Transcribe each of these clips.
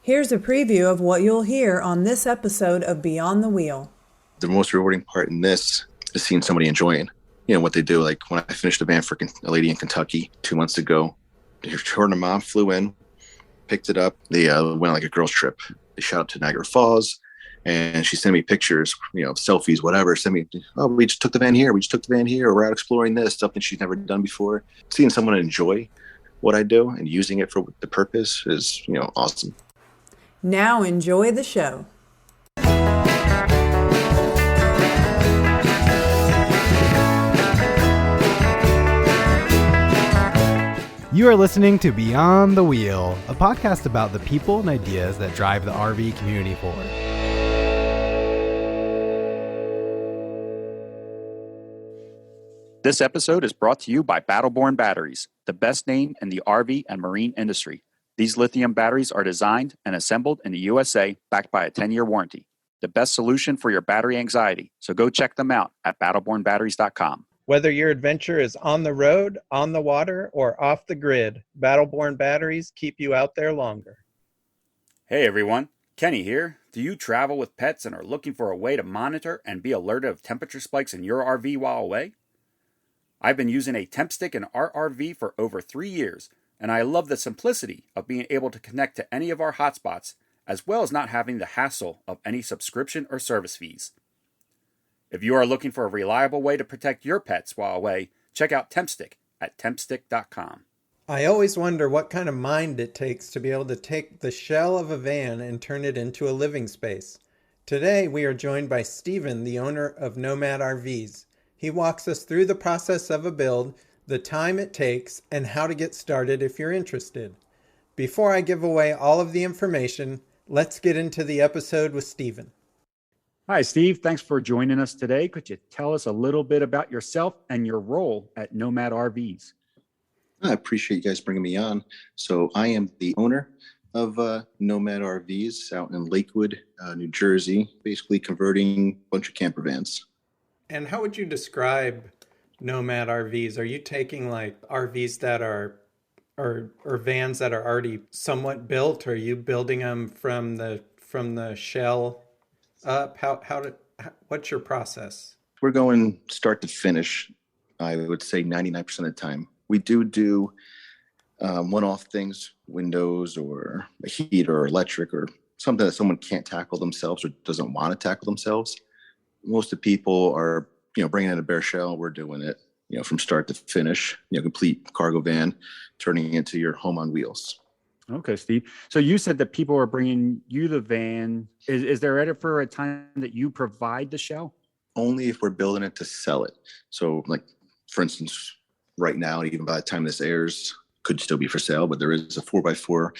Here's a preview of what you'll hear on this episode of Beyond the Wheel. The most rewarding part in this is seeing somebody enjoying, what they do. Like when I finished a van for a lady in Kentucky 2 months ago, her and her mom flew in, picked it up. They went on like a girls trip. They shot up to Niagara Falls, and she sent me pictures, selfies, whatever. Sent me, oh, we just took the van here. Or we're out exploring this, something she's never done before. Seeing someone enjoy what I do and using it for the purpose is, awesome. Now enjoy the show. You are listening to Beyond the Wheel, a podcast about the people and ideas that drive the RV community forward. This episode is brought to you by Battleborn Batteries, the best name in the RV and marine industry. These lithium batteries are designed and assembled in the USA, backed by a 10-year warranty. The best solution for your battery anxiety. So go check them out at battlebornbatteries.com. Whether your adventure is on the road, on the water, or off the grid, Battleborn batteries keep you out there longer. Hey everyone, Kenny here. Do you travel with pets and are looking for a way to monitor and be alerted of temperature spikes in your RV while away? I've been using a temp stick in our RV for over 3 years, and I love the simplicity of being able to connect to any of our hotspots, as well as not having the hassle of any subscription or service fees. If you are looking for a reliable way to protect your pets while away, check out TempStick at tempstick.com. I always wonder what kind of mind it takes to be able to take the shell of a van and turn it into a living space. Today, we are joined by Steven, the owner of Nomad RVs. He walks us through the process of a build, the time it takes, and how to get started if you're interested. Before I give away all of the information, let's get into the episode with Steven. Hi, Steve. Thanks for joining us today. Could you tell us a little bit about yourself and your role at Nomad RVs? I appreciate you guys bringing me on. So I am the owner of Nomad RVs out in Lakewood, New Jersey, basically converting a bunch of camper vans. And how would you describe Nomad RVs? Are you taking like RVs that are or vans that are already somewhat built? Or are you building them from the shell up? What's your process? We're going start to finish, I would say 99% of the time. We do one-off things, windows or a heater or electric or something that someone can't tackle themselves or doesn't want to tackle themselves. Most of the people are, bringing in a bare shell. We're doing it, from start to finish, complete cargo van, turning it into your home on wheels. Okay, Steve. So you said that people are bringing you the van. Is there ever a time that you provide the shell? Only if we're building it to sell it. So like, for instance, right now, and even by the time this airs, could still be for sale, but there is a 4x4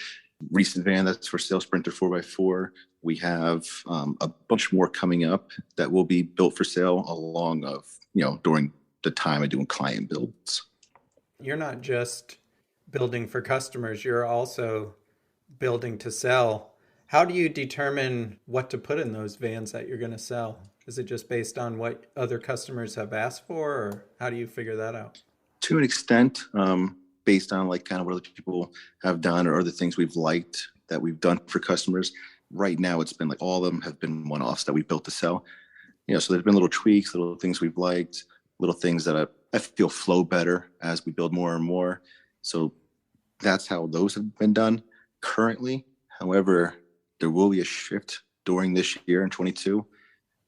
recent van that's for sale, Sprinter 4x4. We have a bunch more coming up that will be built for sale along of, during the time of doing client builds. You're not just building for customers, you're also building to sell. How do you determine what to put in those vans that you're going to sell? Is it just based on what other customers have asked for, or how do you figure that out? To an extent, based on like kind of what other people have done or other things we've liked that we've done for customers. Right now, it's been like all of them have been one-offs that we've built to sell. So there's been little tweaks, little things we've liked, little things that I feel flow better as we build more and more. So that's how those have been done currently. However, there will be a shift during this year in 22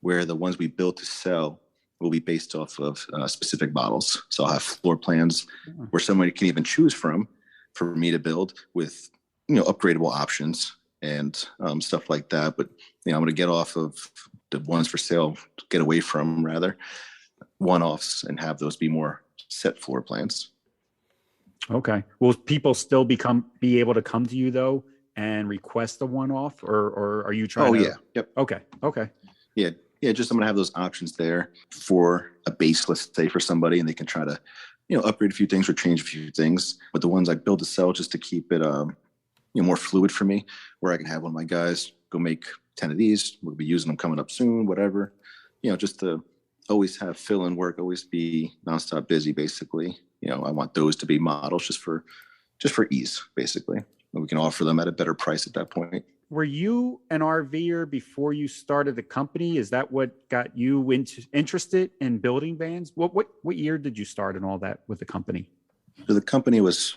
where the ones we build to sell will be based off of specific models. So I'll have floor plans where somebody can even choose from for me to build with, upgradable options and stuff like that. But, I'm going to get off of the ones for sale, get away from rather one-offs and have those be more set floor plans. Okay. Will people still be able to come to you though and request a one-off, or are you trying? Oh, yeah. Yep. Okay. Yeah. Just I'm gonna have those options there for a base, let's say, for somebody, and they can try to, upgrade a few things or change a few things. But the ones I build to sell, just to keep it, more fluid for me, where I can have one of my guys go make 10 of these. We'll be using them coming up soon, whatever. Just to always have fill-in work, always be nonstop busy, basically. I want those to be models just for ease, basically. And we can offer them at a better price at that point. were you an RVer before you started the company? Is that what got you interested in building vans? What year did you start and all that with the company? So the company was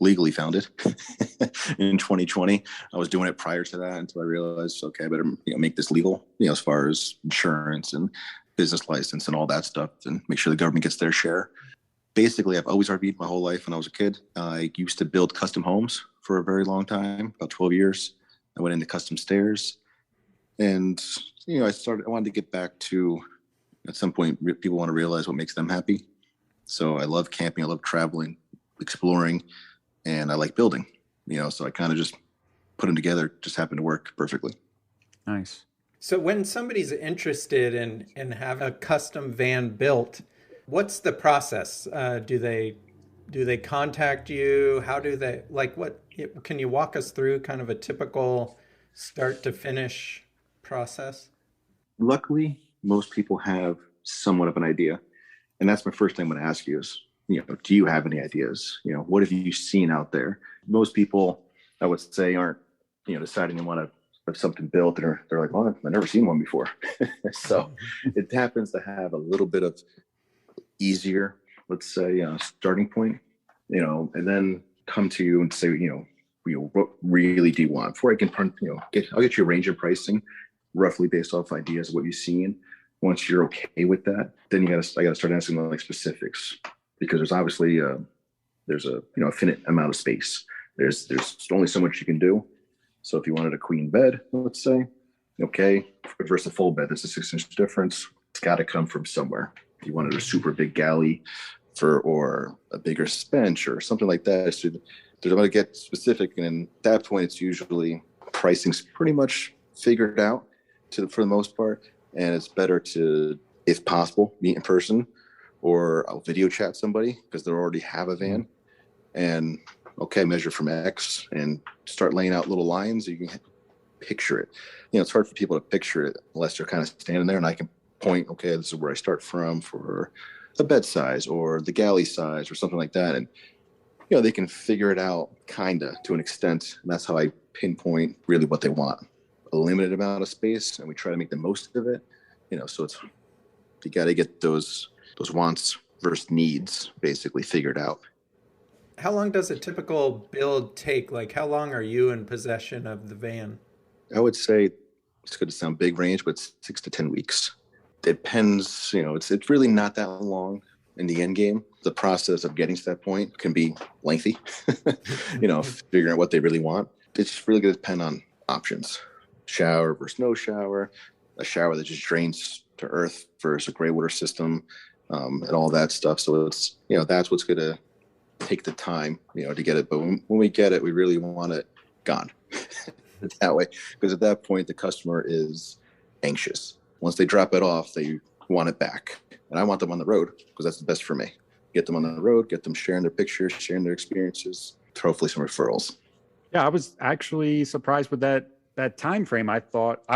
legally founded in 2020. I was doing it prior to that until I realized, okay, I better make this legal, as far as insurance and business license and all that stuff, and make sure the government gets their share. Basically, I've always RV'd my whole life. When I was a kid, I used to build custom homes for a very long time, about 12 years. I went into custom stairs, and I wanted to get back to, at some point, people want to realize what makes them happy. So I love camping, I love traveling, exploring, and I like building. So I kind of just put them together. Just happened to work perfectly. Nice. So when somebody's interested in having a custom van built, what's the process? Do they contact you? How do they, can you walk us through kind of a typical start to finish process? Luckily, most people have somewhat of an idea. And that's my first thing I'm going to ask you is, do you have any ideas? What have you seen out there? Most people, I would say, aren't, deciding they want to have something built, and they're like, well, I've never seen one before. So it happens to have a little bit of easier, let's say, starting point, and then come to you and say, what really do you want? Before I can, I'll get you a range of pricing, roughly based off ideas of what you've seen. Once you're okay with that, then I got to start asking like specifics, because there's obviously there's a finite amount of space. There's only so much you can do. So if you wanted a queen bed, let's say, okay, versus a full bed, there's a 6-inch difference. It's got to come from somewhere. If you wanted a super big galley or a bigger bench or something like that, so they're going to get specific. And at that point, it's usually pricing's pretty much figured out for the most part. And it's better to, if possible, meet in person, or I'll video chat somebody because they already have a van, and measure from X and start laying out little lines so you can picture it. It's hard for people to picture it unless they're kind of standing there and I can point, okay, this is where I start from for the bed size or the galley size or something like that. And, they can figure it out kind of to an extent. And that's how I pinpoint really what they want. A limited amount of space, and we try to make the most of it. So you got to get those wants versus needs basically figured out. How long does a typical build take? Like, how long are you in possession of the van? I would say, it's going to sound big range, but 6 to 10 weeks. Depends, it's really not that long in the end game. The process of getting to that point can be lengthy, figuring out what they really want. It's really going to depend on options. Shower versus no shower, a shower that just drains to earth versus a gray water system, and all that stuff. So it's, that's what's going to take the time, to get it. But when we get it, we really want it gone that way. Because at that point, the customer is anxious. Once they drop it off, they want it back. And I want them on the road because that's the best for me. Get them on the road, get them sharing their pictures, sharing their experiences, hopefully some referrals. Yeah, I was actually surprised with that time frame. I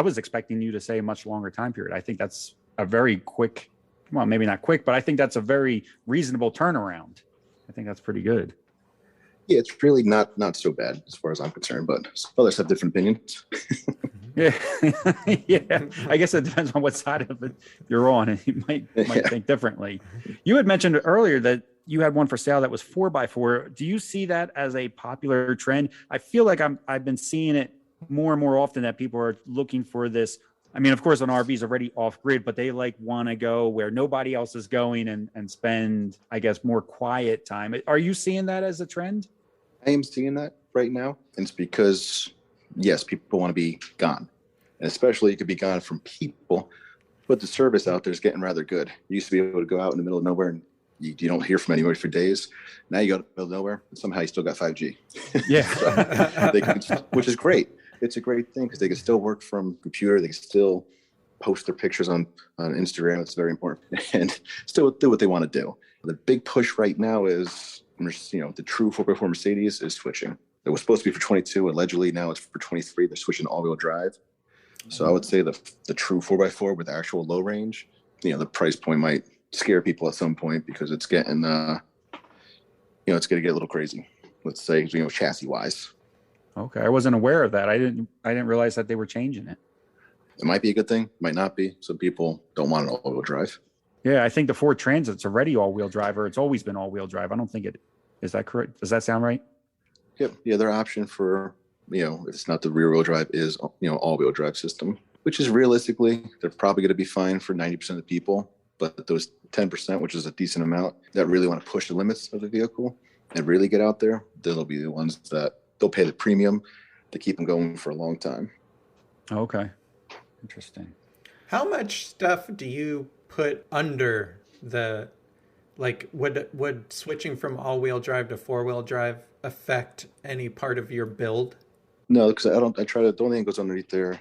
was expecting you to say a much longer time period. I think that's a very quick, well, maybe not quick, but I think that's a very reasonable turnaround. I think that's pretty good. Yeah, it's really not so bad as far as I'm concerned, but others have different opinions. Yeah. Yeah. I guess it depends on what side of it you're on, and you might think differently. You had mentioned earlier that you had one for sale that was 4x4. Do you see that as a popular trend? I feel like I've been seeing it more and more often, that people are looking for this. I mean, of course, an RV is already off grid, but they want to go where nobody else is going and spend, I guess, more quiet time. Are you seeing that as a trend? I am seeing that right now. And it's because, yes, people want to be gone. And especially you could be gone from people, but the service out there is getting rather good. You used to be able to go out in the middle of nowhere and you don't hear from anybody for days. Now you go to the middle of nowhere and somehow you still got 5G. Yeah. Which is great. It's a great thing because they can still work from computer. They can still post their pictures on Instagram. It's very important. And still do what they want to do. The big push right now is, the true 4x4 Mercedes is switching. It was supposed to be for 22. Allegedly, now it's for 23. They're switching to all-wheel drive. So I would say the true 4x4 with actual low range, the price point might scare people at some point because it's getting, it's going to get a little crazy. Let's say, chassis-wise. Okay, I wasn't aware of that. I didn't realize that they were changing it. It might be a good thing, might not be. Some people don't want an all-wheel drive. Yeah, I think the Ford Transit's already all-wheel drive, or it's always been all-wheel drive. I don't think it is. That correct? Does that sound right? Yep. Yeah, their option for, if it's not the rear-wheel drive is, all-wheel drive system, which is realistically, they're probably going to be fine for 90% of the people. But those 10%, which is a decent amount, that really want to push the limits of the vehicle and really get out there, they'll be the ones that they'll pay the premium to keep them going for a long time. Okay. Interesting. How much stuff do you put under the, like, would switching from all-wheel drive to four-wheel drive affect any part of your build? No, because the only thing that goes underneath there,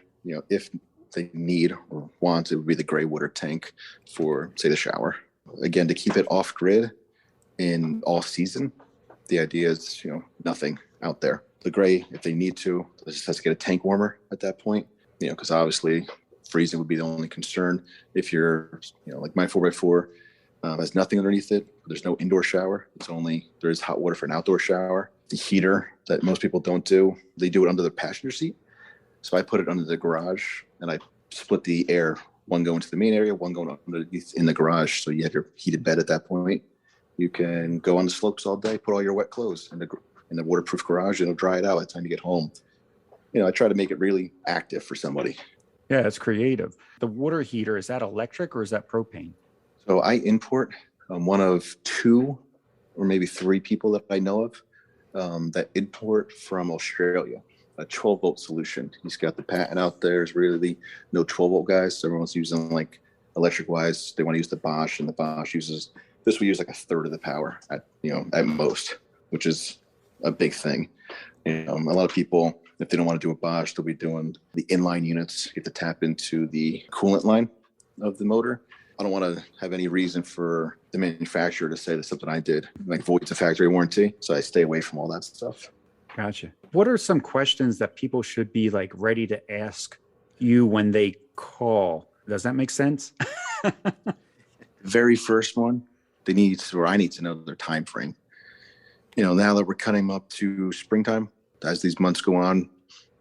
if they need or want, it would be the gray water tank for, say, the shower. Again, to keep it off grid in all season, the idea is, nothing out there. The gray, if they need to, it just has to get a tank warmer at that point, because obviously freezing would be the only concern. If you're, like my 4x4 has nothing underneath it. There's no indoor shower. There's hot water for an outdoor shower. The heater that most people don't do, they do it under the passenger seat. So I put it under the garage and I split the air, one going to the main area, one going underneath in the garage. So you have your heated bed at that point. You can go on the slopes all day, put all your wet clothes in the waterproof garage, and it'll dry it out by the time you get home. I try to make it really active for somebody. Yeah, it's creative. The water heater, is that electric or is that propane? So I import one of two or maybe three people that I know of that import from Australia, a 12-volt solution. He's got the patent out there. There's really no 12-volt guys. So everyone's using, like, electric-wise, they want to use the Bosch, and the Bosch this will use like a third of the power at most, which is a big thing. A lot of people, if they don't want to do a Bosch, they'll be doing the inline units. You have to tap into the coolant line of the motor. I don't want to have any reason for the manufacturer to say that something I did like voids a factory warranty. So I stay away from all that stuff. Gotcha. What are some questions that people should be like ready to ask you when they call? Does that make sense? Very first one, I need to know their time frame. Now that we're cutting up to springtime, as these months go on,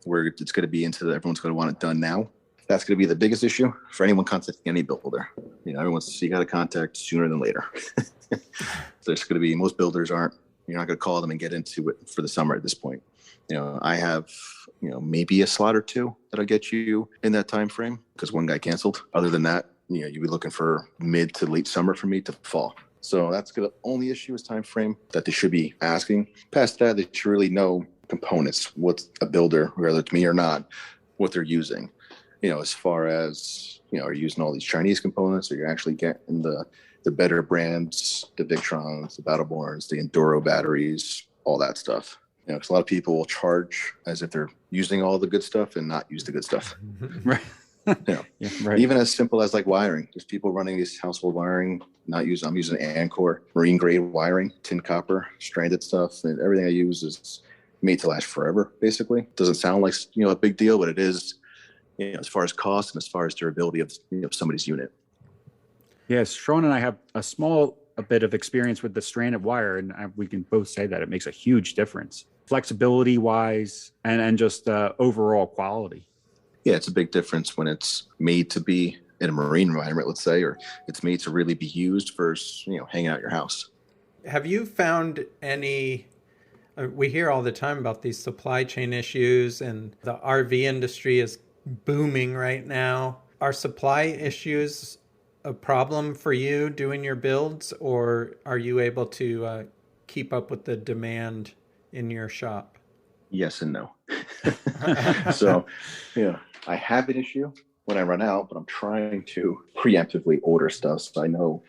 where it's going to be everyone's going to want it done now. That's going to be the biggest issue for anyone contacting any builder. You got to contact sooner than later. There's going to be, most builders you're not going to call them and get into it for the summer at this point. I have, maybe a slot or two that'll get you in that time frame because one guy canceled. Other than that, you'd be looking for mid to late summer for me to fall. So that's the only issue is time frame that they should be asking. Past that, they should really know components, what a builder, whether it's me or not, what they're using. As far as, are you using all these Chinese components, or you're actually getting the better brands, the Victrons, the Battleborns, the Enduro batteries, all that stuff. Because a lot of people will charge as if they're using all the good stuff and not use the good stuff. Right. Yeah, right. Even as simple as like wiring. There's people running this household wiring, I'm using Ancor, marine grade wiring, tin copper, stranded stuff, and everything I use is made to last forever, basically. Doesn't sound like, a big deal, but it is, as far as cost and as far as durability of, somebody's unit. Yes, Sean and I have a bit of experience with the stranded wire, and we can both say that it makes a huge difference, flexibility wise, and just overall quality. Yeah, it's a big difference when it's made to be in a marine environment, let's say, or it's made to really be used versus, hanging out your house. Have you found any, we hear all the time about these supply chain issues, and the RV industry is booming right now. Are supply issues a problem for you doing your builds, or are you able to keep up with the demand in your shop? Yes and no. So, I have an issue when I run out, but I'm trying to preemptively order stuff. So I know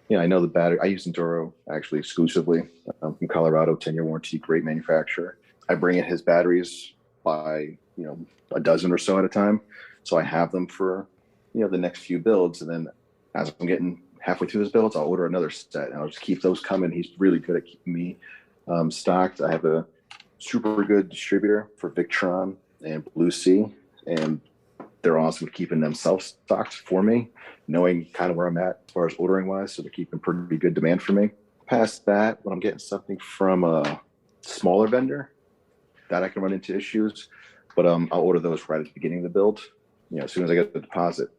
the battery. I use Enduro actually exclusively from Colorado, 10-year warranty, great manufacturer. I bring in his batteries by, a dozen or so at a time. So I have them for, the next few builds. And then as I'm getting halfway through his builds, I'll order another set and I'll just keep those coming. He's really good at keeping me stocked. I have a super good distributor for Victron and Blue Sea, and they're awesome at keeping themselves stocked for me, knowing kind of where I'm at as far as ordering wise. So they're keeping pretty good demand for me. Past that, when I'm getting something from a smaller vendor, that I can run into issues, but I'll order those right at the beginning of the build. As soon as I get the deposit,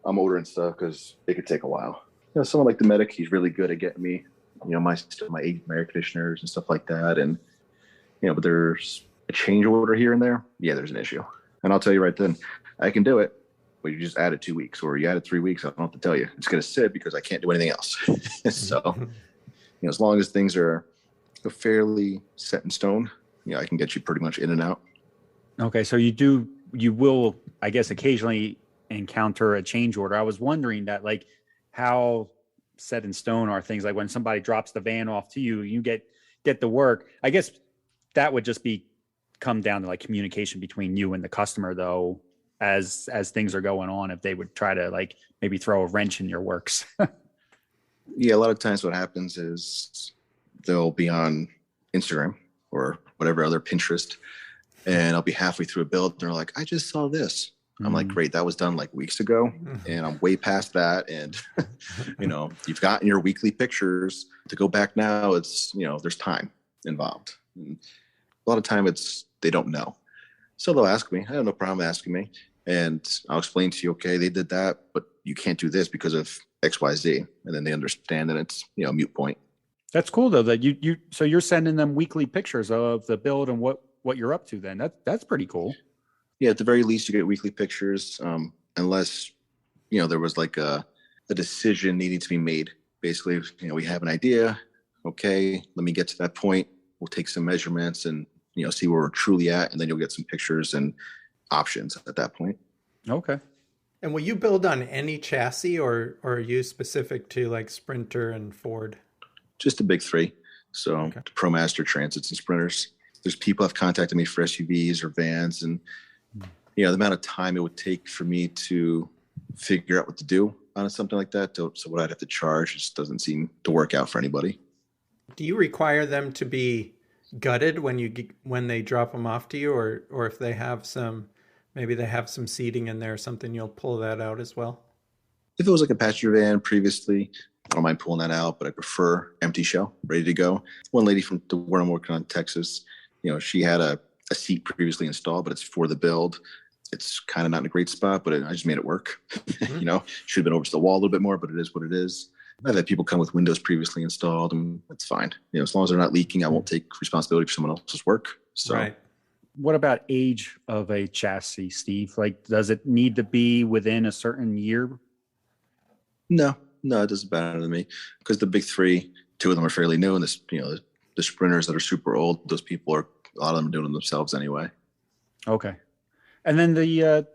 I'm ordering stuff because it could take a while. Someone like the medic, he's really good at getting me, my air conditioners and stuff like that. And, but there's a change order here and there. Yeah, there's an issue. And I'll tell you right then, I can do it, but you just added 2 weeks or you added 3 weeks. I don't have to tell you. It's going to sit because I can't do anything else. So, as long as things are fairly set in stone, I can get you pretty much in and out. Okay. So you will, I guess, occasionally encounter a change order. I was wondering that, like, how set in stone are things? Like when somebody drops the van off to you, you get the work. I guess that would just come down to like communication between you and the customer, though, as things are going on, if they would try to like maybe throw a wrench in your works. Yeah, a lot of times what happens is they'll be on Instagram or whatever other Pinterest, and I'll be halfway through a build and they're like, I just saw this. I'm like, great, that was done like weeks ago, and I'm way past that. And, you've gotten your weekly pictures. To go back now, it's, there's time involved. And a lot of time they don't know. So they'll ask me. I have no problem asking me. And I'll explain to you, okay, they did that, but you can't do this because of X, Y, Z. And then they understand that it's, a moot point. That's cool, though, that so you're sending them weekly pictures of the build and what you're up to then. That's pretty cool. Yeah, at the very least, you get weekly pictures, unless, there was like a decision needing to be made. Basically, we have an idea. Okay, let me get to that point. We'll take some measurements and, see where we're truly at. And then you'll get some pictures and options at that point. Okay. And will you build on any chassis or are you specific to like Sprinter and Ford? Just the big three. So okay. ProMaster, Transits, and Sprinters. There's people have contacted me for SUVs or vans, and the amount of time it would take for me to figure out what to do on something like that. So what I'd have to charge just doesn't seem to work out for anybody. Do you require them to be gutted when they drop them off to you, or if they have maybe they have some seating in there or something, you'll pull that out as well? If it was like a passenger van previously, I don't mind pulling that out, but I prefer empty shell, ready to go. One lady from where I'm working on, Texas, she had a seat previously installed, but it's for the build. It's kind of not in a great spot, but I just made it work. Mm-hmm. Should have been over to the wall a little bit more, but it is what it is. I've had people come with windows previously installed, and that's fine. As long as they're not leaking, I won't take responsibility for someone else's work. So, right. What about age of a chassis, Steve? Like, does it need to be within a certain year? No, it doesn't matter to me, because the big three, 2 of them are fairly new, and the Sprinters that are super old, those people a lot of them are doing it themselves anyway. Okay. And then the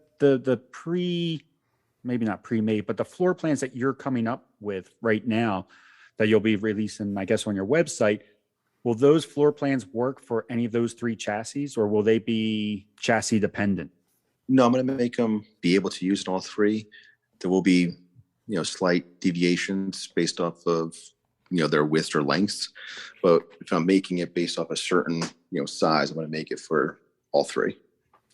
maybe not pre-made, but the floor plans that you're coming up with right now that you'll be releasing, I guess, on your website, will those floor plans work for any of those 3 chassis, or will they be chassis dependent? No, I'm going to make them be able to use it all 3. There will be, slight deviations based off of, their widths or lengths. But if I'm making it based off a certain, size, I'm going to make it for all 3.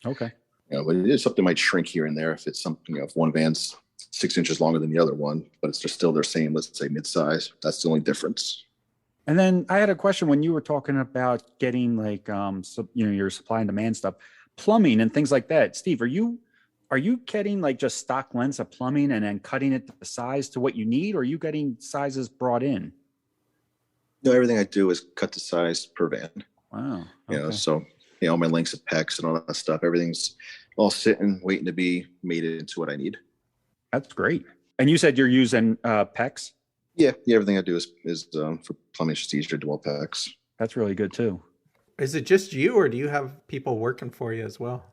Okay. But it is something that might shrink here and there if it's something, if one van's 6 inches longer than the other one, but it's just still their same, let's say mid-size. That's the only difference. And then I had a question when you were talking about getting like, your supply and demand stuff, plumbing and things like that. Steve, are you getting like just stock lengths of plumbing and then cutting it to the size to what you need, or are you getting sizes brought in? No, everything I do is cut to size per van. Wow. Okay. So, all my lengths of pecs and all that stuff, everything's all sitting, waiting to be made into what I need. That's great. And you said you're using pecs? Yeah, everything I do is for plumbing, just easier dual pecs. That's really good too. Is it just you, or do you have people working for you as well?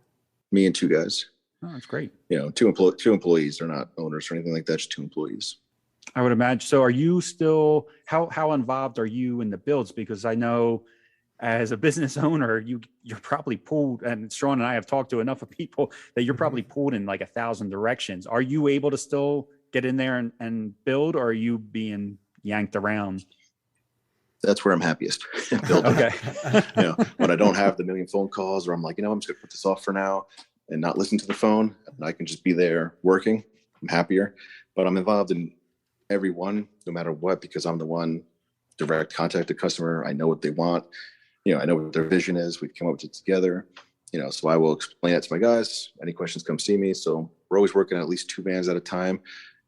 Me and 2 guys. Oh, that's great. 2 employees. They're not owners or anything like that, just 2 employees. I would imagine. So are you still, how involved are you in the builds? Because I know as a business owner, you're probably pulled, and Sean and I have talked to enough of people that you're probably pulled in like 1,000 directions. Are you able to still get in there and build, or are you being yanked around? That's where I'm happiest. Building. Okay. When I don't have the million phone calls, or I'm like, I'm just gonna put this off for now and not listen to the phone, and I can just be there working. I'm happier, but I'm involved in everyone, no matter what, because I'm the one direct contact the customer. I know what they want. I know what their vision is. We've come up with it together, so I will explain that to my guys. Any questions, come see me. So we're always working at least 2 vans at a time.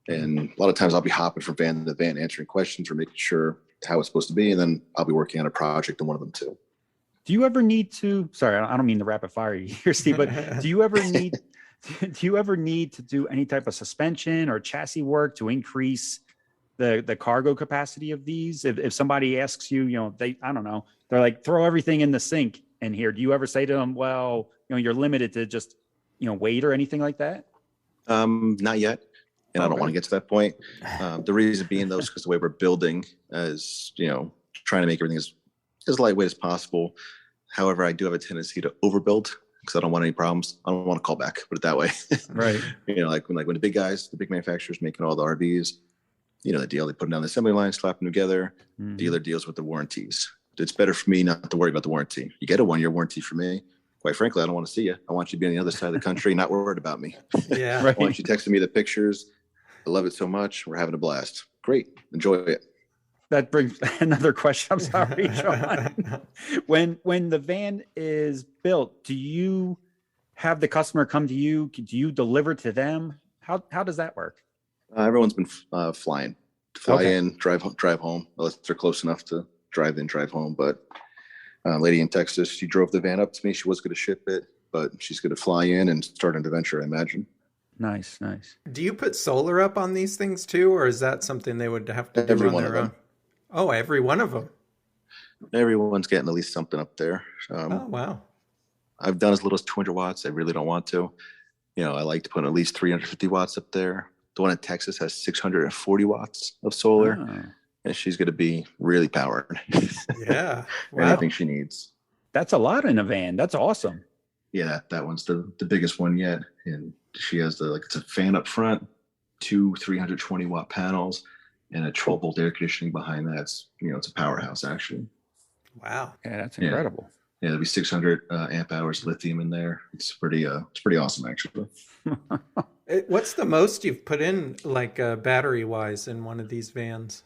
And a lot of times I'll be hopping from van to van, answering questions or making sure how it's supposed to be. And then I'll be working on a project on one of them too. Do you ever need to, sorry, I don't mean to rapid fire you here, Steve, but do you ever need to do any type of suspension or chassis work to increase the cargo capacity of these? If somebody asks you, I don't know, they're like, throw everything in the sink in here. Do you ever say to them, well, you're limited to just, weight or anything like that? Not yet. And I don't want to get to that point. The reason being, though, is because the way we're building is, trying to make everything as lightweight as possible. However, I do have a tendency to overbuild because I don't want any problems. I don't want to call back, put it that way. Right. Like when the big guys, the big manufacturers making all the RVs, the deal, they put them down the assembly line, slap them together. Mm-hmm. Dealer deals with the warranties. It's better for me not to worry about the warranty. You get a 1-year warranty for me. Quite frankly, I don't want to see you. I want you to be on the other side of the country, not worried about me. Yeah. Right. I want you texting me the pictures. I love it so much. We're having a blast. Great. Enjoy it. That brings another question. I'm sorry, Sean. When the van is built, do you have the customer come to you? Do you deliver to them? How does that work? Everyone's been flying. Fly in, drive home, unless they're close enough to drive in, drive home. But lady in Texas, she drove the van up to me. She was going to ship it, but she's going to fly in and start an adventure, I imagine. Nice. Do you put solar up on these things too, or is that something they would have to do on their own? Oh, every one of them. Everyone's getting at least something up there. Oh, wow. I've done as little as 200 watts. I really don't want to. I like to put at least 350 watts up there. The one in Texas has 640 watts of solar, and she's going to be really powered. Yeah. Wow. Anything she needs. That's a lot in a van. That's awesome. Yeah, that one's the biggest one yet. And she has it's a fan up front, 2 320 watt panels, and a 12 volt air conditioning behind that. It's a powerhouse actually. Wow. Yeah, that's incredible. Yeah, there'll be 600 amp hours lithium in there. It's pretty awesome actually. What's the most you've put in battery wise in one of these vans?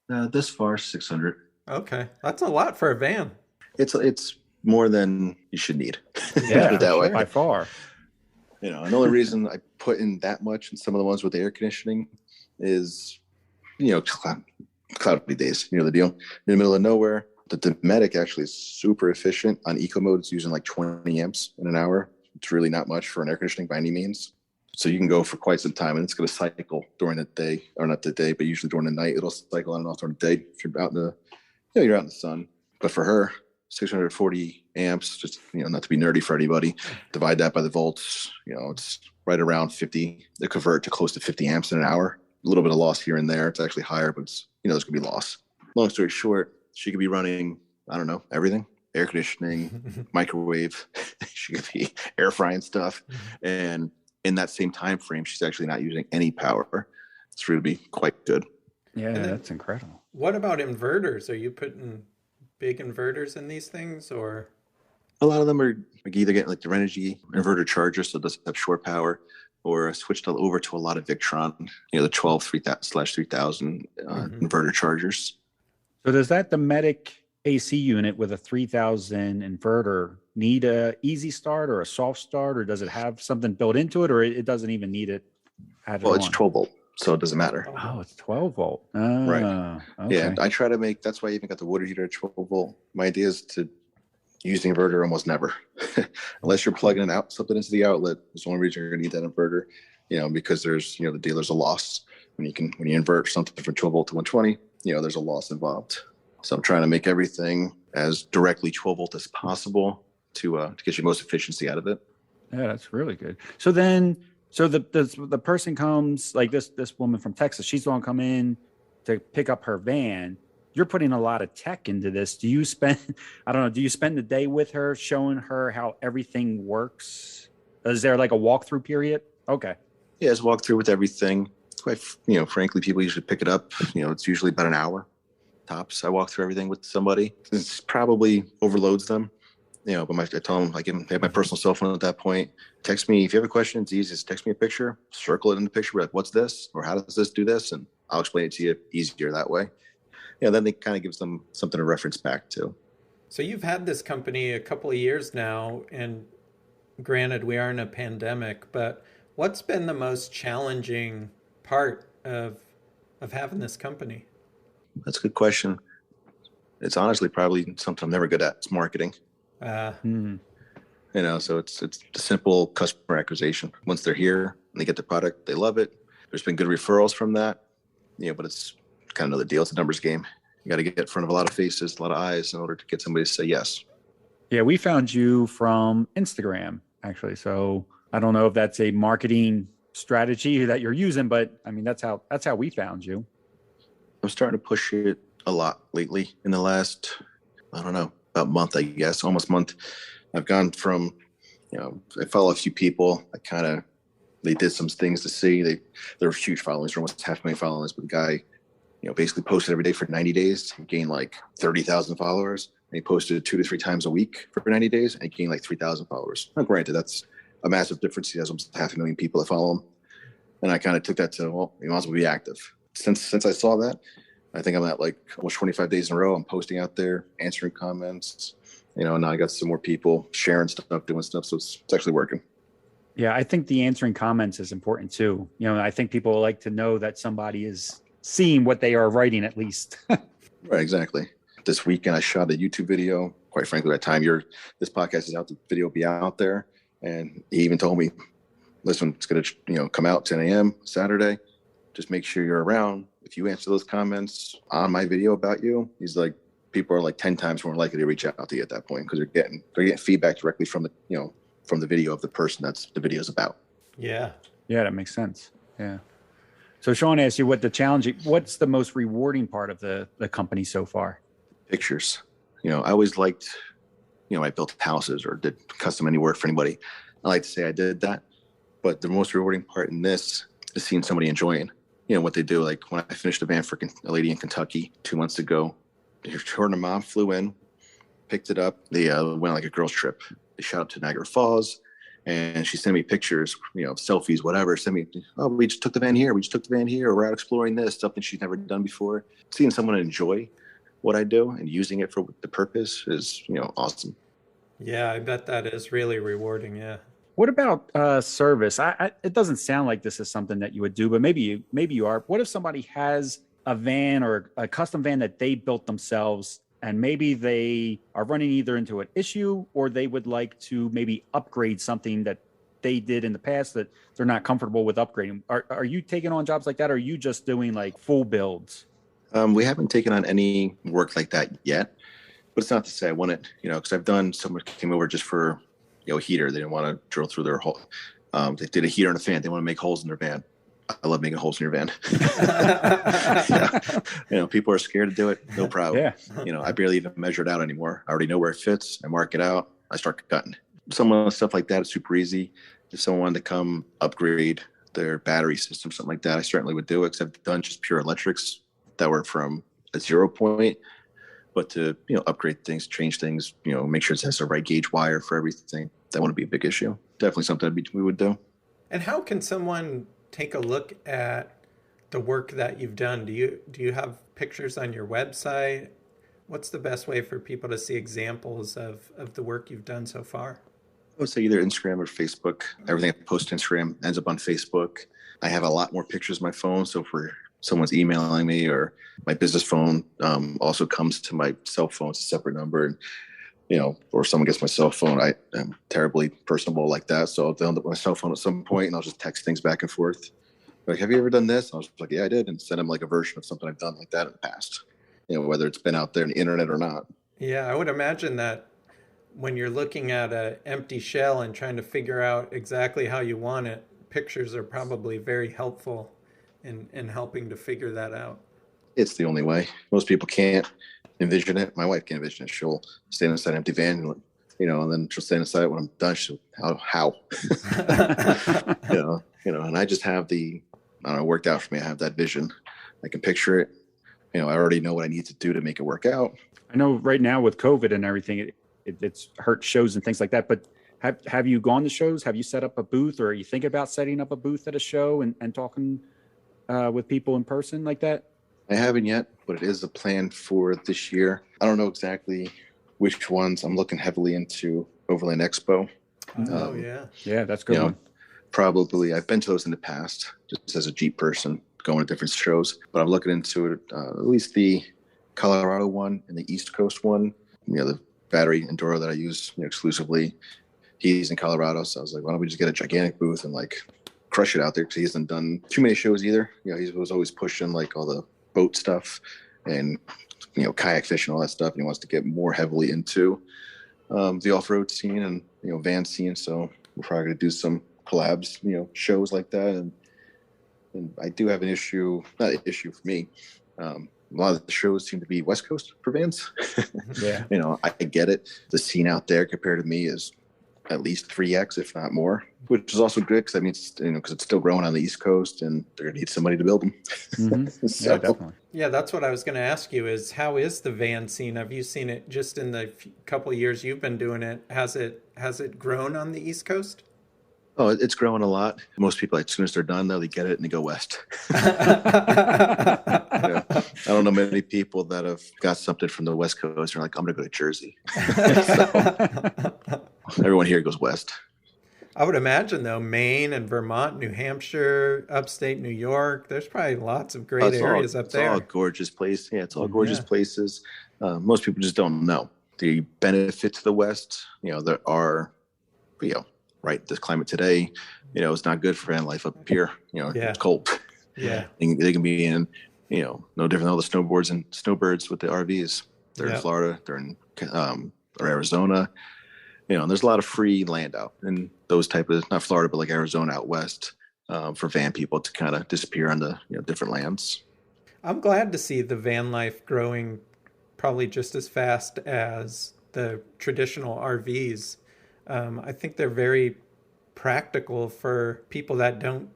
This far 600. Okay, that's a lot for a van. It's more than you should need. Yeah, that way. By far. And the only reason I put in that much in some of the ones with the air conditioning is, cloudy days. The deal. In the middle of nowhere. The Dometic actually is super efficient on eco mode. It's using 20 amps in an hour. It's really not much for an air conditioning by any means. So you can go for quite some time, and it's going to cycle during the day, or not the day, but usually during the night. It'll cycle on and off during the day if you're out in you're out in the sun. But for her, 640 amps, just, not to be nerdy for anybody, divide that by the volts, it's right around 50. They convert to close to 50 amps in an hour. A little bit of loss here and there. It's actually higher, but it's, there's going to be loss. Long story short, she could be running, I don't know, everything. Air conditioning, microwave. She could be air frying stuff. And in that same time frame, she's actually not using any power. It's really quite good. Yeah, that's incredible. What about inverters? Are you putting big inverters in these things, or? A lot of them are either getting the Renogy inverter charger, so it doesn't have shore power, or switched over to a lot of Victron, the 12 3000 inverter chargers. So does that Dometic AC unit with a 3000 inverter need a easy start or a soft start, or does it have something built into it, or it doesn't even need it? It's 12 volt, so it doesn't matter. Oh, it's 12 volt. Right. Okay. Yeah, I try to that's why I even got the water heater at 12 volt. My idea is to use the inverter almost never, unless you're plugging something into the outlet. It's the only reason you're going to need that inverter, because there's, the dealer's a loss when you invert something from 12 volt to 120, there's a loss involved. So I'm trying to make everything as directly 12 volt as possible to get you most efficiency out of it. Yeah, that's really good. So the person comes, like this woman from Texas, she's going to come in to pick up her van. You're putting a lot of tech into this. Do you spend the day with her showing her how everything works? Is there a walkthrough period? Okay. Yeah, it's a walkthrough with everything. Quite, frankly, people usually pick it up. It's usually about an hour tops. I walk through everything with somebody. It probably overloads them, but I tell them, I have my personal cell phone at that point. Text me. If you have a question, it's easy. Just text me a picture, circle it in the picture. Like, what's this? Or how does this do this? And I'll explain it to you easier that way. Then it kind of gives them something to reference back to. So you've had this company a couple of years now, and granted, we are in a pandemic, but what's been the most challenging part of having this company? That's a good question. It's honestly probably something I'm never good at. It's marketing. Uh, So it's the simple customer acquisition. Once they're here and they get the product, they love it. There's been good referrals from that. But it's kind of another deal. It's a numbers game. You got to get in front of a lot of faces, a lot of eyes in order to get somebody to say yes. Yeah, we found you from Instagram, actually. So I don't know if that's a marketing strategy that you're using, but I mean, that's how we found you. I'm starting to push it a lot lately in the last, I don't know, about month, I guess, almost month. I've gone from, I follow a few people. They did some things to see. They're huge followings, almost 500,000 followers. But the guy, basically posted every day for 90 days. He gained like 30,000 followers. And he posted 2 to 3 times a week for 90 days, and he gained like 3,000 followers. Now, granted, that's a massive difference. He has almost 500,000 people that follow him. And I kind of took that to, well, you might as well be active. Since I saw that, I think I'm at like almost 25 days in a row. I'm posting out there, answering comments. Now I got some more people sharing stuff, doing stuff. So it's actually working. Yeah, I think the answering comments is important too. I think people like to know that somebody is seeing what they are writing at least. Right, exactly. This weekend, I shot a YouTube video. Quite frankly, by the time this podcast is out, the video will be out there. And he even told me, listen, it's going to come out 10 a.m. Saturday. Just make sure you're around. If you answer those comments on my video about you, he's like, people are like 10 times more likely to reach out to you at that point because they're getting feedback directly from the video of the person that's the video is about. yeah. Yeah, that makes sense. Yeah. So Sean asked you what's the most rewarding part of the company so far? Pictures. I always liked, I built houses or did custom any work for anybody. I like to say I did that. But the most rewarding part in this is seeing somebody enjoying, what they do. Like when I finished a van for a lady in Kentucky 2 months ago, her and her mom flew in, picked it up. They went on like a girls trip. They shot up to Niagara Falls, and she sent me pictures, selfies, whatever. Sent me, oh, we just took the van here. Or we're out exploring this, something she's never done before. Seeing someone enjoy what I do and using it for the purpose is, awesome. Yeah, I bet that is really rewarding. Yeah. What about service? It doesn't sound like this is something that you would do, but maybe you are. What if somebody has a van or a custom van that they built themselves, and maybe they are running either into an issue or they would like to maybe upgrade something that they did in the past that they're not comfortable with upgrading? Are you taking on jobs like that, or are you just doing like full builds? We haven't taken on any work like that yet, but it's not to say I want it, because I've done, someone came over just for, a heater. They didn't want to drill through their hole. They did a heater and a fan. They want to make holes in their van. I love making holes in your van. Yeah. People are scared to do it. No problem. Yeah. I barely even measure it out anymore. I already know where it fits. I mark it out. I start cutting. Some of the stuff like that is super easy. If someone wanted to come upgrade their battery system, something like that, I certainly would do it, because I've done just pure electrics that were from a 0 point. But to, upgrade things, change things, make sure it has the right gauge wire for everything, that wouldn't be a big issue. Definitely something we would do. And how can someone take a look at the work that you've done? Do you have pictures on your website? What's the best way for people to see examples of the work you've done so far? I would say either Instagram or Facebook. Everything I post to Instagram ends up on Facebook. I have a lot more pictures on my phone. So for someone's emailing me, or my business phone also comes to my cell phone. It's a separate number. And, or someone gets my cell phone. I am terribly personable like that. So I'll end up with my cell phone at some point, and I'll just text things back and forth. Like, have you ever done this? I was like, yeah, I did. And send them like a version of something I've done like that in the past, whether it's been out there on the internet or not. Yeah, I would imagine that when you're looking at an empty shell and trying to figure out exactly how you want it, pictures are probably very helpful in helping to figure that out. It's the only way. Most people can't envision it. My wife can't envision it. She'll stand inside an empty van, and then she'll stand inside when I'm done. She'll, how? And I just have worked out for me. I have that vision. I can picture it. I already know what I need to do to make it work out. I know right now with COVID and everything, it's hurt shows and things like that, but have you gone to shows? Have you set up a booth, or are you thinking about setting up a booth at a show and talking with people in person like that? I haven't yet, but it is a plan for this year. I don't know exactly which ones. I'm looking heavily into Overland Expo. Oh, yeah. Yeah, that's a good one. Probably I've been to those in the past just as a Jeep person going to different shows, but I'm looking into it, at least the Colorado one and the East Coast one. The battery enduro that I use exclusively. He's in Colorado, so I was like, why don't we just get a gigantic booth and like crush it out there? Because he hasn't done too many shows either. He was always pushing like all the boat stuff and kayak fishing, all that stuff. And he wants to get more heavily into the off-road scene and van scene. So we're probably gonna do some collabs, shows like that. And I do have an issue, not an issue for me. A lot of the shows seem to be West Coast for vans. Yeah. I get it. The scene out there compared to me is at least 3x, if not more, which is also good because that means, because it's still growing on the East Coast and they're going to need somebody to build them. Mm-hmm. So, yeah, definitely. Yeah, that's what I was going to ask you is how is the van scene? Have you seen it just in the couple of years you've been doing it? Has it grown on the East Coast? Oh, it's growing a lot. Most people, as soon as they're done, though, they get it and they go west. I don't know many people that have got something from the West Coast and are like, I'm going to go to Jersey. So, everyone here goes west. I would imagine, though, Maine and Vermont, New Hampshire, upstate New York, there's probably lots of great areas up there. It's all gorgeous places. Yeah, it's all gorgeous places. Most people just don't know the benefit to the West. There are, right, this climate today, it's not good for van life up here. It's cold. Yeah. They can be in, no different than all the snowboards and snowbirds with the RVs. They're in Florida, they're in or Arizona. And there's a lot of free land out in those type of, not Florida, but like Arizona out west, for van people to kind of disappear on the different lands. I'm glad to see the van life growing probably just as fast as the traditional RVs. I think they're very practical for people that don't,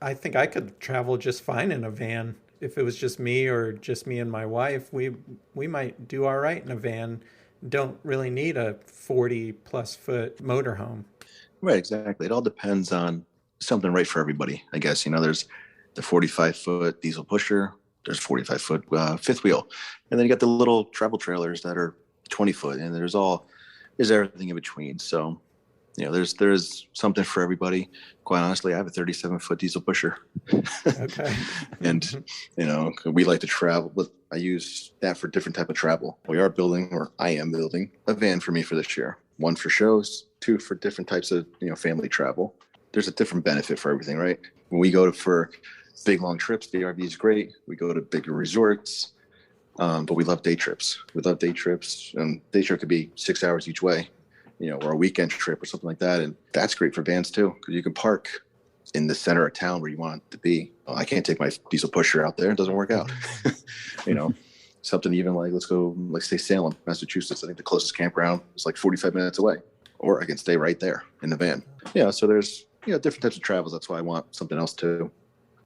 I think I could travel just fine in a van. If it was just me or just me and my wife, we might do all right in a van. Don't really need a 40 plus foot motorhome. Right, exactly. It all depends on something right for everybody, I guess. There's the 45-foot diesel pusher, there's 45-foot fifth wheel, and then you got the little travel trailers that are 20-foot, and there's everything in between. So, there's something for everybody. Quite honestly, I have a 37-foot diesel pusher. Okay. And, we like to travel, but I use that for different type of travel. I am building a van for me for this year. 1 for shows, 2 for different types of, family travel. There's a different benefit for everything, right? When we go for big, long trips, the RV is great. We go to bigger resorts, but we love day trips. And day trip could be 6 hours each way. Or a weekend trip or something like that. And that's great for vans too, because you can park in the center of town where you want it to be. I can't take my diesel pusher out there. It doesn't work out. Something even like, let's go, like say Salem, Massachusetts. I think the closest campground is like 45 minutes away, or I can stay right there in the van. So there's, different types of travels. That's why I want something else too.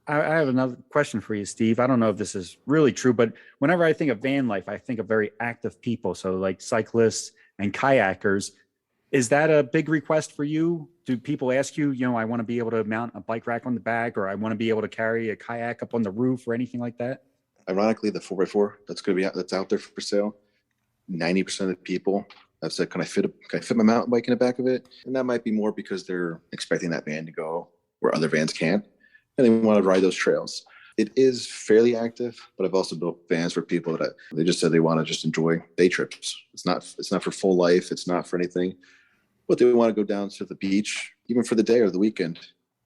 I have another question for you, Steve. I don't know if this is really true, but whenever I think of van life, I think of very active people. So like cyclists and kayakers. Is that a big request for you? Do people ask you, I want to be able to mount a bike rack on the back, or I want to be able to carry a kayak up on the roof or anything like that? Ironically, the 4x4 that's out there for sale, 90% of the people have said, can I fit my mountain bike in the back of it? And that might be more because they're expecting that van to go where other vans can't, and they want to ride those trails. It is fairly active, but I've also built vans for people that they just said they want to just enjoy day trips. It's not for full life. It's not for anything. But they want to go down to the beach, even for the day or the weekend.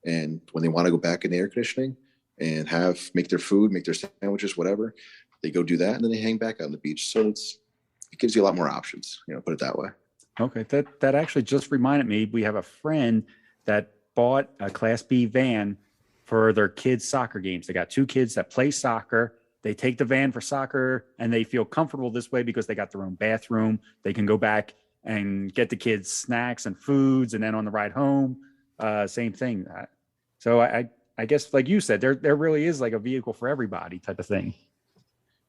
And when they want to go back in the air conditioning and make their food, make their sandwiches, whatever, they go do that, and then they hang back out on the beach. So it gives you a lot more options, put it that way. Okay. That actually just reminded me, we have a friend that bought a Class B van for their kids' soccer games. They got 2 kids that play soccer. They take the van for soccer, and they feel comfortable this way because they got their own bathroom. They can go back and get the kids snacks and foods, and then on the ride home, same thing. So I guess, like you said, there really is like a vehicle for everybody type of thing.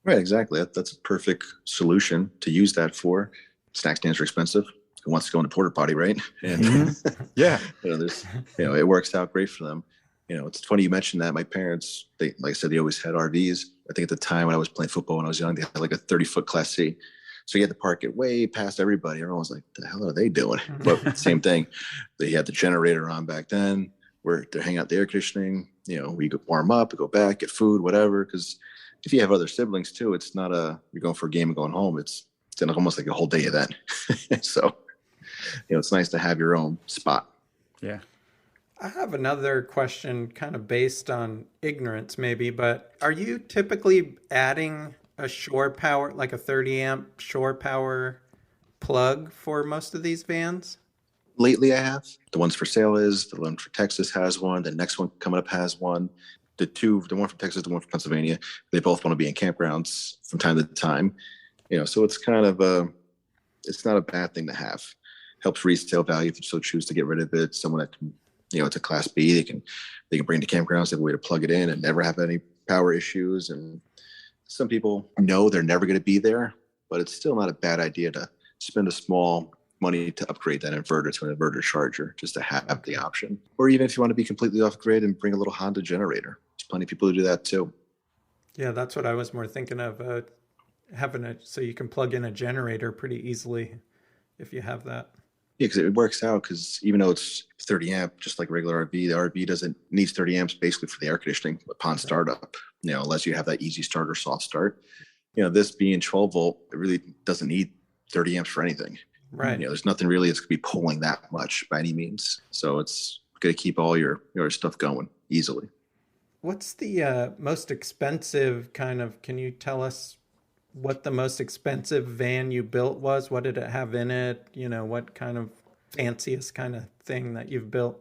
Right, exactly. That's a perfect solution to use that for. Snack stands are expensive. Who wants to go in a porta potty, right? And yeah, it works out great for them. It's funny you mentioned that. My parents, like I said, they always had RVs. I think at the time when I was playing football when I was young, they had like a 30-foot Class C. So you had to park it way past everybody. Everyone was like, the hell are they doing? But same thing. They had the generator on back then where they're hanging out the air conditioning. We could warm up, go back, get food, whatever. Because if you have other siblings too, it's not you're going for a game and going home. It's almost like a whole day event. So, it's nice to have your own spot. Yeah. I have another question kind of based on ignorance maybe, but are you typically adding a shore power, like a 30 amp shore power plug for most of these vans? Lately I have. The ones for sale the one for Texas has one. The next one coming up has one. The one from Texas, the one from Pennsylvania, they both want to be in campgrounds from time to time. So it's kind of it's not a bad thing to have. Helps resale value if you so choose to get rid of it. Someone that can, it's a class B, they can bring to campgrounds, they have a way to plug it in and never have any power issues. And some people know they're never going to be there, but it's still not a bad idea to spend a small money to upgrade that inverter to an inverter charger, just to have the option. Or even if you want to be completely off grid and bring a little Honda generator. There's plenty of people who do that too. Yeah, that's what I was more thinking of, so you can plug in a generator pretty easily if you have that. Yeah, because it works out, because even though it's 30 amp, just like regular RV, the RV needs 30 amps basically for the air conditioning upon startup, unless you have that easy start or soft start. This being 12 volt, it really doesn't need 30 amps for anything. Right. There's nothing really that's going to be pulling that much by any means. So it's going to keep all your stuff going easily. What's the most expensive can you tell us what the most expensive van you built was? What did it have in it? What kind of fanciest kind of thing that you've built?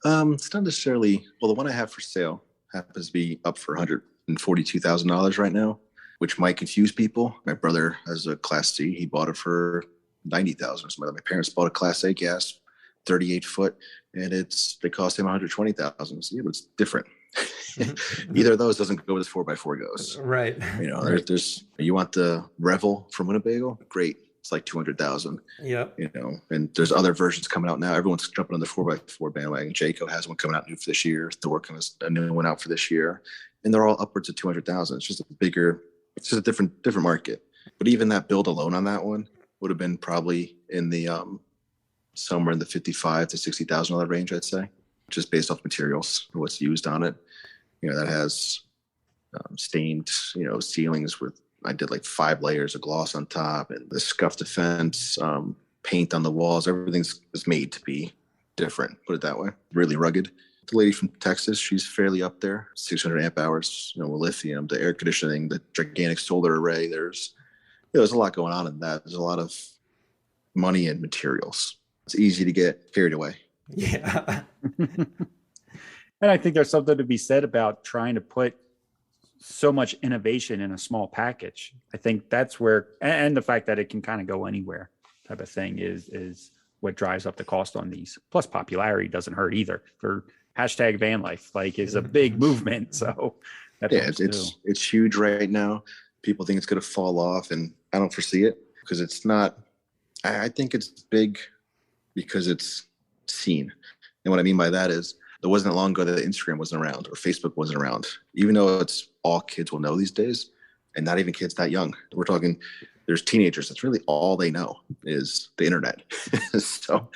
It's not necessarily, well, the one I have for sale happens to be up for $142,000 right now, which might confuse people. My brother has a Class C. He bought it for $90,000. So my parents bought a Class A gas, 38 foot, and they cost him $120,000. So yeah, but it's different. Either of those doesn't go as 4x4 goes. Right. There's you want the Revel from Winnebago? Great. It's like 200,000. Yep. And there's other versions coming out now. Everyone's jumping on the 4x4 bandwagon. Jayco has one coming out new for this year. Thor has a new one out for this year, and they're all upwards of 200,000. It's just a different market. But even that build alone on that one would have been probably in the somewhere in the $55,000 to $60,000 range, I'd say, just based off materials and what's used on it. That has stained, ceilings with, I did like 5 layers of gloss on top, and the scuff defense, paint on the walls. Everything's made to be different, put it that way. Really rugged. The lady from Texas, she's fairly up there. 600 amp hours, with lithium, the air conditioning, the gigantic solar array. There's a lot going on in that. There's a lot of money and materials. It's easy to get carried away. Yeah. And I think there's something to be said about trying to put so much innovation in a small package. I think that's where, and the fact that it can kind of go anywhere type of thing is what drives up the cost on these. Plus popularity doesn't hurt either. For hashtag van life, is a big movement. So it's huge right now. People think it's going to fall off, and I don't foresee it, because it's not. I think it's big because it's seen. And what I mean by that is, it wasn't long ago that Instagram wasn't around or Facebook wasn't around, even though it's all kids will know these days, and not even kids that young. We're talking, there's teenagers. That's really all they know is the internet. So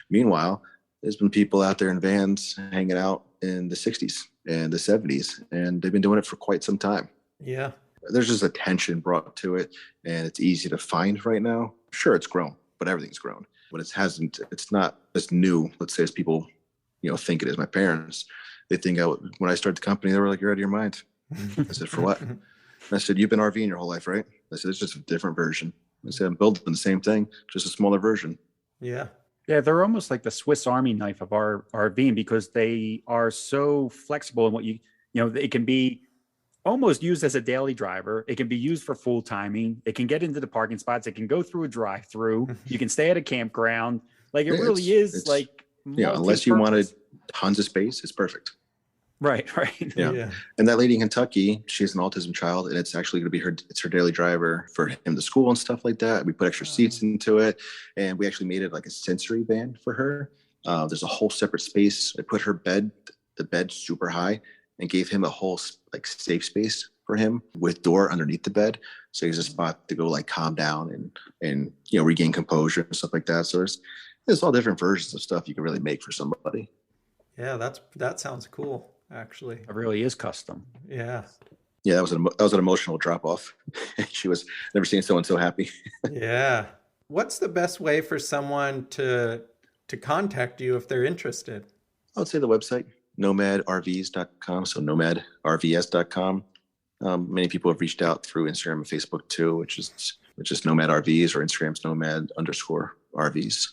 meanwhile, there's been people out there in vans hanging out in the 60s and the 70s, and they've been doing it for quite some time. Yeah. There's just attention brought to it, and it's easy to find right now. Sure, it's grown, but everything's grown. But it's not as new, let's say, as people think it is. My parents, they think when I started the company, they were like, "You're out of your mind." I said, "For what?" And I said, "You've been RVing your whole life, right?" I said, "It's just a different version." I said, "I'm building the same thing, just a smaller version." Yeah. Yeah, they're almost like the Swiss Army knife of our RVing, because they are so flexible in what it can be almost used as a daily driver. It can be used for full timing. It can get into the parking spots. It can go through a drive-through. You can stay at a campground. Unless you wanted tons of space, it's perfect. Right. Yeah. And that lady in Kentucky, she's an autism child, and it's actually going to be her daily driver for him to school and stuff like that. We put extra seats into it, and we actually made it like a sensory van for her. There's a whole separate space. I put the bed super high, and gave him a whole safe space for him with door underneath the bed. So he's a spot to go like calm down and regain composure and stuff like that. So there's all different versions of stuff you can really make for somebody. Yeah, that sounds cool, actually. It really is custom. Yeah. Yeah, that was an emotional drop off. She was never seen someone so happy. Yeah. What's the best way for someone to contact you if they're interested? I would say the website, nomadrvs.com. So nomadrvs.com. Many people have reached out through Instagram and Facebook too, which is Nomad RVs, or Instagram's Nomad_RVs.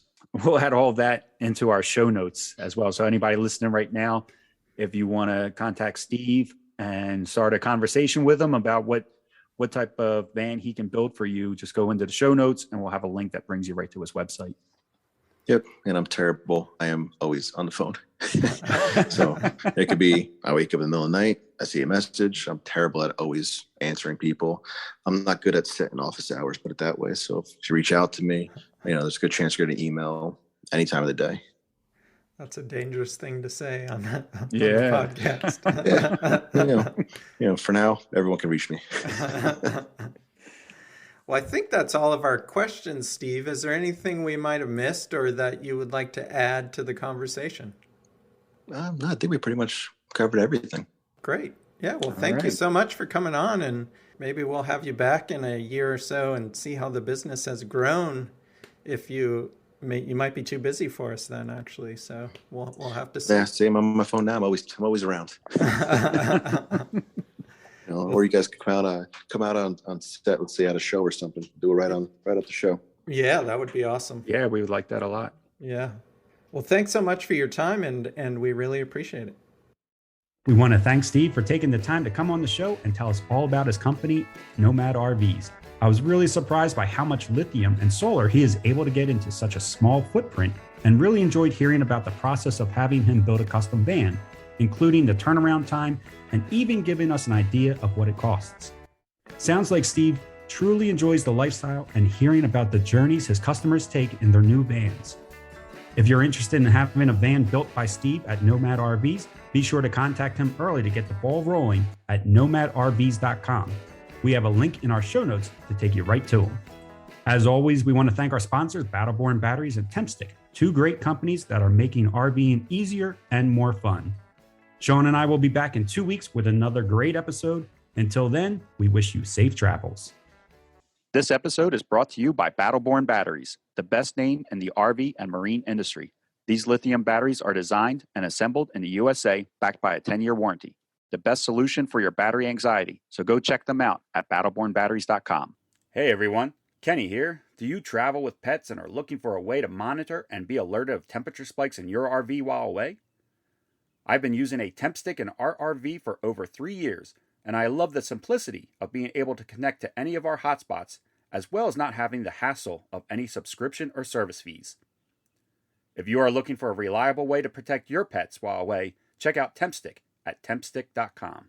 We'll add all that into our show notes as well. So anybody listening right now, if you want to contact Steve and start a conversation with him about what type of van he can build for you, just go into the show notes and we'll have a link that brings you right to his website. Yep. And I'm terrible. I am always on the phone. So it could be, I wake up in the middle of the night, I see a message. I'm terrible at always answering people. I'm not good at setting office hours, put it that way. So if you reach out to me, there's a good chance you're going to email any time of the day. That's a dangerous thing to say on the podcast. Yeah. For now, everyone can reach me. Well, I think that's all of our questions, Steve. Is there anything we might have missed or that you would like to add to the conversation? No, I think we pretty much covered everything. Great. Yeah, well, thank you so much for coming on, and maybe we'll have you back in a year or so and see how the business has grown. If you might be too busy for us then, actually. So we'll have to see. Yeah, same on my phone now. I'm always around. Or you guys could come out on set, let's say at a show or something. Do it right at the show. Yeah, that would be awesome. Yeah, we would like that a lot. Yeah. Well, thanks so much for your time, and we really appreciate it. We want to thank Steve for taking the time to come on the show and tell us all about his company, Nomad RVs. I was really surprised by how much lithium and solar he is able to get into such a small footprint, and really enjoyed hearing about the process of having him build a custom van, including the turnaround time and even giving us an idea of what it costs. Sounds like Steve truly enjoys the lifestyle and hearing about the journeys his customers take in their new vans. If you're interested in having a van built by Steve at Nomad RVs, be sure to contact him early to get the ball rolling at nomadrvs.com. We have a link in our show notes to take you right to him. As always, we want to thank our sponsors, Battleborn Batteries and Tempstick, two great companies that are making RVing easier and more fun. Sean and I will be back in 2 weeks with another great episode. Until then, we wish you safe travels. This episode is brought to you by Battleborn Batteries, the best name in the RV and marine industry. These lithium batteries are designed and assembled in the USA, backed by a 10-year warranty. The best solution for your battery anxiety. So go check them out at battlebornbatteries.com. Hey everyone, Kenny here. Do you travel with pets and are looking for a way to monitor and be alerted of temperature spikes in your RV while away? I've been using a Tempstick in our RV for over 3 years, and I love the simplicity of being able to connect to any of our hotspots, as well as not having the hassle of any subscription or service fees. If you are looking for a reliable way to protect your pets while away, check out Tempstick at tempstick.com.